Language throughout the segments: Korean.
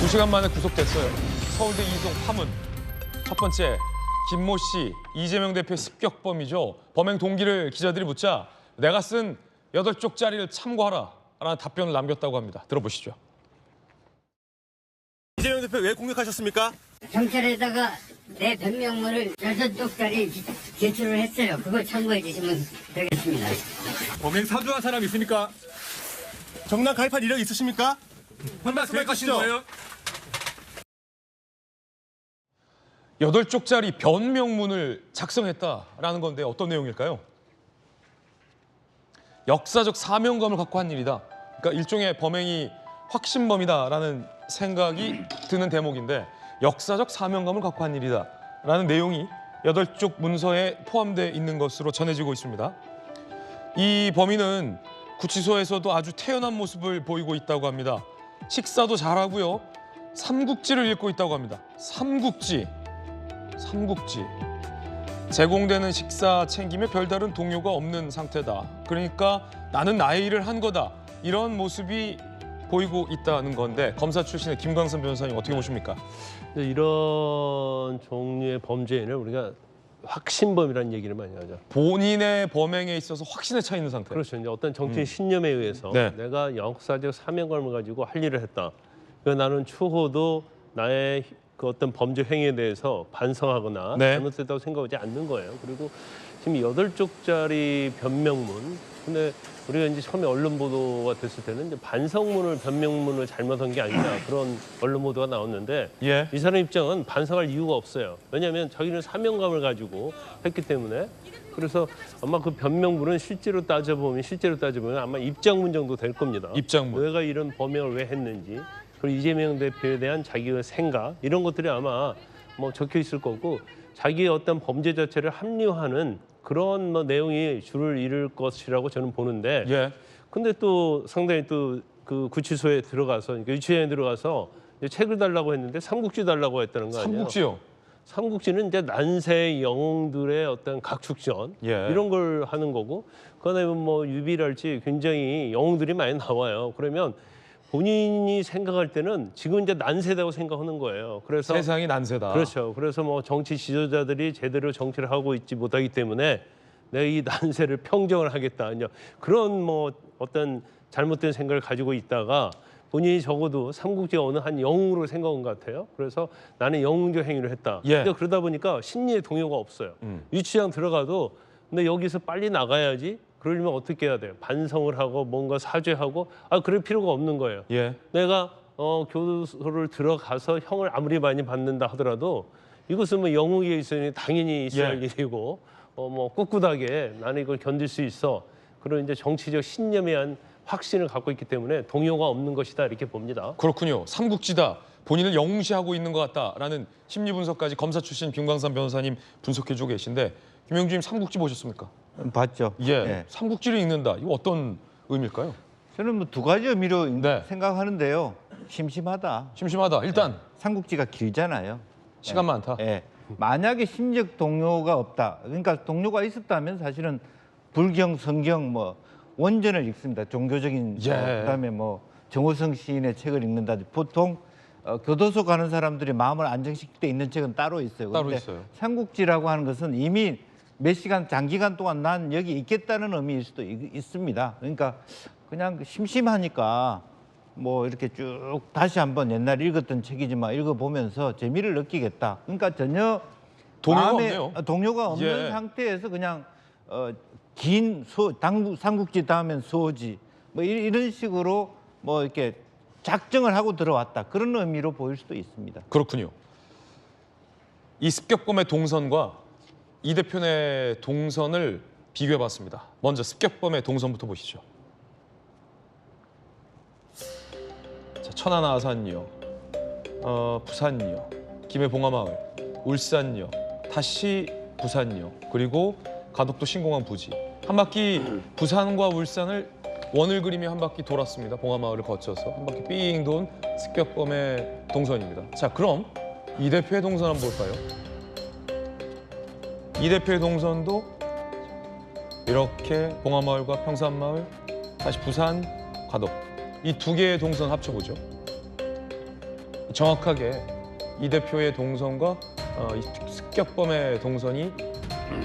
2시간 만에 구속됐어요. 서울대 이송 파문. 첫 번째, 김모 씨, 이재명 대표의 습격범이죠. 범행 동기를 기자들이 묻자 내가 쓴 8쪽짜리를 참고하라 라는 답변을 남겼다고 합니다. 들어보시죠. 이재명 대표 왜 공격하셨습니까? 경찰에다가 내 변명문을 8쪽짜리 제출을 했어요. 그거 참고해 주시면 되겠습니다. 범행 사주한 사람 있습니까? 정당 가입한 이력 있으십니까? 말씀해 주시는 거예요? 8쪽짜리 변명문을 작성했다라는 건데 어떤 내용일까요? 역사적 사명감을 갖고 한 일이다. 그러니까 일종의 범행이 확신범이다라는 생각이 드는 대목인데 역사적 사명감을 갖고 한 일이다라는 내용이 8쪽 문서에 포함되어 있는 것으로 전해지고 있습니다. 이 범인은 구치소에서도 아주 태연한 모습을 보이고 있다고 합니다. 식사도 잘하고요. 삼국지를 읽고 있다고 합니다. 삼국지. 제공되는 식사 챙김에 별다른 동요가 없는 상태다. 그러니까 나는 나의 일을 한 거다. 이런 모습이 보이고 있다는 건데 검사 출신의 김광선 변호사님 어떻게 보십니까? 이런 종류의 범죄인을 우리가 확신범이라는 얘기를 많이 하죠. 본인의 범행에 있어서 확신에 차 있는 상태. 그렇죠. 이제 어떤 정치인 신념에 의해서 네. 내가 역사적 사명감을 가지고 할 일을 했다. 그러니까 나는 추후도 나의 그 어떤 범죄 행위에 대해서 반성하거나 네. 잘못됐다고 생각하지 않는 거예요. 그리고 지금 8쪽짜리 변명문. 근데 우리가 이제 처음에 언론 보도가 됐을 때는 이제 반성문을 변명문을 잘못한 게 아니냐 그런 언론 보도가 나왔는데 예. 이 사람 입장은 반성할 이유가 없어요. 왜냐하면 자기는 사명감을 가지고 했기 때문에. 그래서 아마 그 변명문은 실제로 따져보면 아마 입장문 정도 될 겁니다. 입장문. 내가 이런 범행을 왜 했는지 그리고 이재명 대표에 대한 자기의 생각 이런 것들이 아마 뭐 적혀 있을 거고 자기의 어떤 범죄 자체를 합리화하는 그런 뭐 내용이 줄을 이룰 것이라고 저는 보는데 예. 근데 또 상당히 또 그 구치소에 들어가서 그러니까 유치원에 들어가서 이제 책을 달라고 했는데 삼국지 달라고 했다는 거 아니에요? 삼국지요. 삼국지는 이제 난세 영웅들의 어떤 각축전 예. 이런 걸 하는 거고 그다음에 뭐 유비랄지 굉장히 영웅들이 많이 나와요. 그러면 본인이 생각할 때는 지금 이제 난세다고 생각하는 거예요. 그래서 세상이 난세다. 그렇죠. 그래서 뭐 정치 지도자들이 제대로 정치를 하고 있지 못하기 때문에 내가 이 난세를 평정을 하겠다. 그런 뭐 어떤 잘못된 생각을 가지고 있다가 본인이 적어도 삼국지의 어느 한 영웅으로 생각한 것 같아요. 그래서 나는 영웅적 행위를 했다. 예. 근데 그러다 보니까 심리의 동요가 없어요. 유치장 들어가도 근데 여기서 빨리 나가야지. 그러려면 어떻게 해야 돼요? 반성을 하고 뭔가 사죄하고 그럴 필요가 없는 거예요. 예. 내가 교도소를 들어가서 형을 아무리 많이 받는다 하더라도 이것은 뭐 영웅에 있으니 당연히 있어야 할 예. 일이고 뭐 꿋꿋하게 나는 이걸 견딜 수 있어. 그런 이제 정치적 신념에 대한 확신을 갖고 있기 때문에 동요가 없는 것이다 이렇게 봅니다. 그렇군요. 삼국지다. 본인을 영웅시하고 있는 것 같다라는 심리 분석까지 검사 출신 김광선 변호사님 분석해주고 계신데 김영주님 삼국지 보셨습니까? 봤죠. 예. 예. 삼국지를 읽는다. 이거 어떤 의미일까요? 저는 뭐 두 가지 의미로 네. 생각하는데요. 심심하다. 심심하다. 일단 삼국지가 길잖아요. 시간 많다. 예. 만약에 심적 동료가 없다. 그러니까 동료가 있었다면 사실은 불경, 성경 뭐 원전을 읽습니다. 종교적인 예. 그다음에 뭐 정호성 시인의 책을 읽는다. 보통 교도소 가는 사람들이 마음을 안정시킬 때 읽는 책은 따로 있어요. 따로 그런데 있어요. 삼국지라고 하는 것은 이미 몇 시간 장기간 동안 난 여기 있겠다는 의미일 수도 있습니다. 그러니까 그냥 심심하니까 뭐 이렇게 쭉 다시 한번 옛날에 읽었던 책이지만 읽어보면서 재미를 느끼겠다. 그러니까 전혀 동요가 마음에 없네요. 동요가 없는 예. 상태에서 그냥 긴 삼국지 다음엔 소지 뭐 이런 식으로 뭐 이렇게 작정을 하고 들어왔다. 그런 의미로 보일 수도 있습니다. 그렇군요. 이 습격범의 동선과 이 대표의 동선을 비교해봤습니다. 먼저 습격범의 동선부터 보시죠. 자, 천안 아산역, 부산역, 김해 봉화마을, 울산역, 다시 부산역, 그리고 가덕도 신공항 부지. 한 바퀴 부산과 울산을 원을 그리며 한 바퀴 돌았습니다. 봉화마을을 거쳐서 한 바퀴 삥 돈 습격범의 동선입니다. 자, 그럼 이 대표의 동선 한번 볼까요? 이 대표의 동선도 이렇게 봉화마을과 평산마을, 다시 부산, 가덕 이 두 개의 동선 합쳐보죠. 정확하게 이 대표의 동선과 이 습격범의 동선이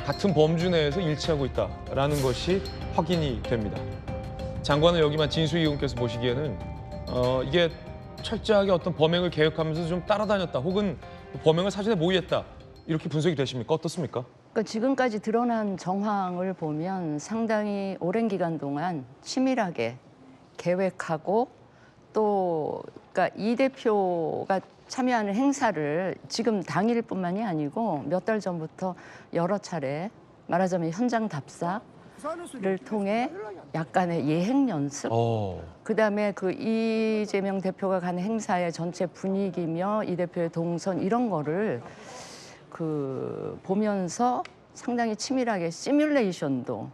같은 범주 내에서 일치하고 있다라는 것이 확인이 됩니다. 장관을 여기만 진수희 의원께서 보시기에는 이게 철저하게 어떤 범행을 계획하면서 좀 따라다녔다 혹은 범행을 사전에 모의했다 이렇게 분석이 되십니까? 어떻습니까? 그러니까 지금까지 드러난 정황을 보면 상당히 오랜 기간 동안 치밀하게 계획하고 또 그러니까 이 대표가 참여하는 행사를 지금 당일뿐만이 아니고 몇 달 전부터 여러 차례 말하자면 현장 답사를 통해 약간의 예행 연습, 그다음에 그 이재명 대표가 가는 행사의 전체 분위기며 이 대표의 동선 이런 거를 그 보면서 상당히 치밀하게 시뮬레이션도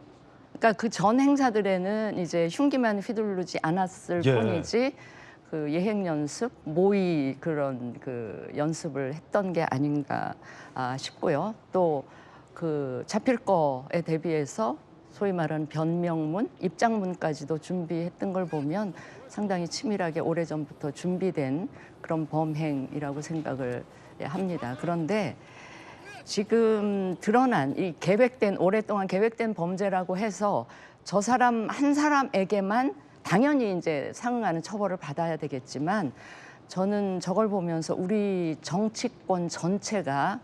그러니까 그 전 행사들에는 이제 흉기만 휘두르지 않았을 예. 뿐이지 그 예행 연습, 모의 그런 그 연습을 했던 게 아닌가 싶고요. 또 그 잡힐 거에 대비해서 소위 말하는 변명문, 입장문까지도 준비했던 걸 보면 상당히 치밀하게 오래전부터 준비된 그런 범행이라고 생각을 합니다. 그런데 지금 드러난 이 계획된 오랫동안 계획된 범죄라고 해서 저 사람 한 사람에게만 당연히 이제 상응하는 처벌을 받아야 되겠지만 저는 저걸 보면서 우리 정치권 전체가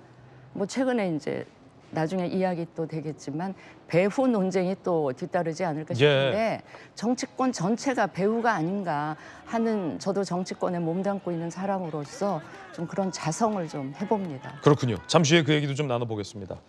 뭐 최근에 이제 나중에 이야기 또 되겠지만 배후 논쟁이 또 뒤따르지 않을까 싶은데 정치권 전체가 배후가 아닌가 하는 저도 정치권에 몸담고 있는 사람으로서 좀 그런 자성을 좀 해봅니다. 그렇군요. 잠시 후에 그 얘기도 좀 나눠보겠습니다.